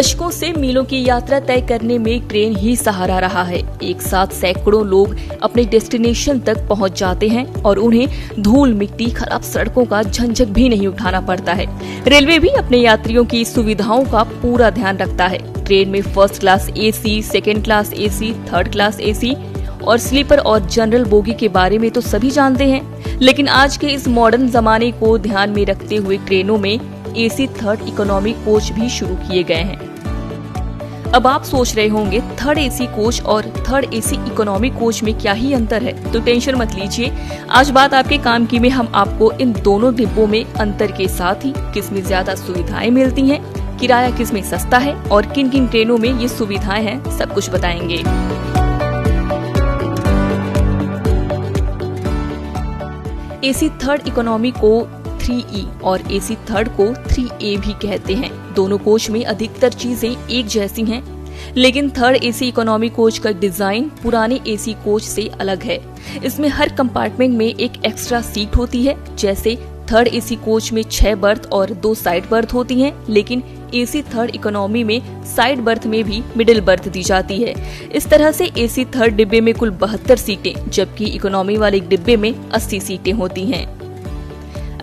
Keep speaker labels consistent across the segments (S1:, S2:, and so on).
S1: दशकों से मीलों की यात्रा तय करने में ट्रेन ही सहारा रहा है। एक साथ सैकड़ों लोग अपने डेस्टिनेशन तक पहुंच जाते हैं और उन्हें धूल मिट्टी खराब सड़कों का झंझट भी नहीं उठाना पड़ता है। रेलवे भी अपने यात्रियों की सुविधाओं का पूरा ध्यान रखता है। ट्रेन में first class AC, second class AC, third class AC और स्लीपर और जनरल बोगी के बारे में तो सभी जानते हैं, लेकिन आज के इस मॉडर्न जमाने को ध्यान में रखते हुए ट्रेनों में एसी थर्ड इकोनॉमी कोच भी शुरू किए गए हैं। अब आप सोच रहे होंगे थर्ड एसी कोच और थर्ड एसी इकोनॉमी कोच में क्या ही अंतर है, तो टेंशन मत लीजिए। आज बात आपके काम की में हम आपको इन दोनों डिब्बों में अंतर के साथ ही किसमें ज्यादा सुविधाएं मिलती हैं, किराया किसमें सस्ता है और किन किन ट्रेनों में ये सुविधाएं हैं, सब कुछ बताएंगे। एसी थर्ड इकोनॉमी को 3E और एसी थर्ड को 3A भी कहते हैं। दोनों कोच में अधिकतर चीजें एक जैसी हैं, लेकिन थर्ड एसी इकोनॉमी कोच का डिजाइन पुराने एसी कोच से अलग है। इसमें हर कंपार्टमेंट में एक एक्स्ट्रा सीट होती है। जैसे थर्ड एसी कोच में 6 बर्थ और 2 साइड बर्थ होती हैं, लेकिन एसी थर्ड इकोनॉमी में साइड बर्थ में भी मिडिल बर्थ दी जाती है। इस तरह से एसी थर्ड डिब्बे में कुल 72 सीटें, जबकि इकोनॉमी वाले डिब्बे में 80 सीटें होती हैं।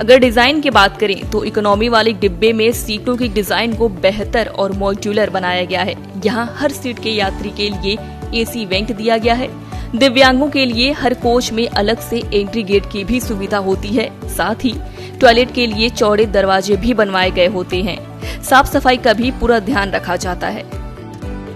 S1: अगर डिजाइन की बात करें तो इकोनॉमी वाले डिब्बे में सीटों की डिजाइन को बेहतर और मॉड्यूलर बनाया गया है। यहाँ हर सीट के यात्री के लिए एसी वेंट दिया गया है। दिव्यांगों के लिए हर कोच में अलग से एंट्री गेट की भी सुविधा होती है। साथ ही टॉयलेट के लिए चौड़े दरवाजे भी बनवाए गए होते हैं। साफ सफाई का भी पूरा ध्यान रखा जाता है।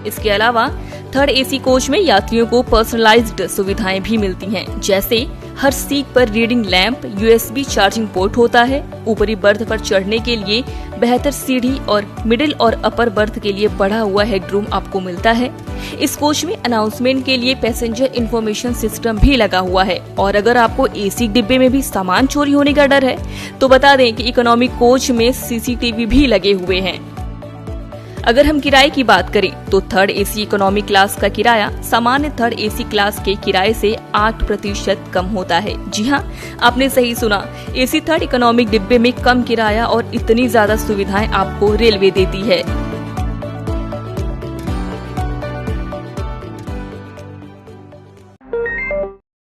S1: इसके अलावा थर्ड एसी कोच में यात्रियों को पर्सनलाइज्ड सुविधाएं भी मिलती हैं। जैसे हर सीट पर reading lamp, USB charging port होता है। ऊपरी बर्थ पर चढ़ने के लिए बेहतर सीढ़ी और मिडिल और अपर बर्थ के लिए बढ़ा हुआ हेडरूम आपको मिलता है। इस कोच में अनाउंसमेंट के लिए पैसेंजर इंफॉर्मेशन सिस्टम भी लगा हुआ है। और अगर आपको एसी डिब्बे में भी सामान चोरी होने का डर है तो बता दें कि इकोनॉमी कोच में सीसीटीवी भी लगे हुए हैं। अगर हम किराए की बात करें तो थर्ड एसी इकोनॉमी क्लास का किराया सामान्य थर्ड एसी क्लास के किराए से 8% कम होता है। जी हाँ, आपने सही सुना, एसी थर्ड इकोनॉमिक डिब्बे में कम किराया और इतनी ज्यादा सुविधाएं आपको रेलवे देती है।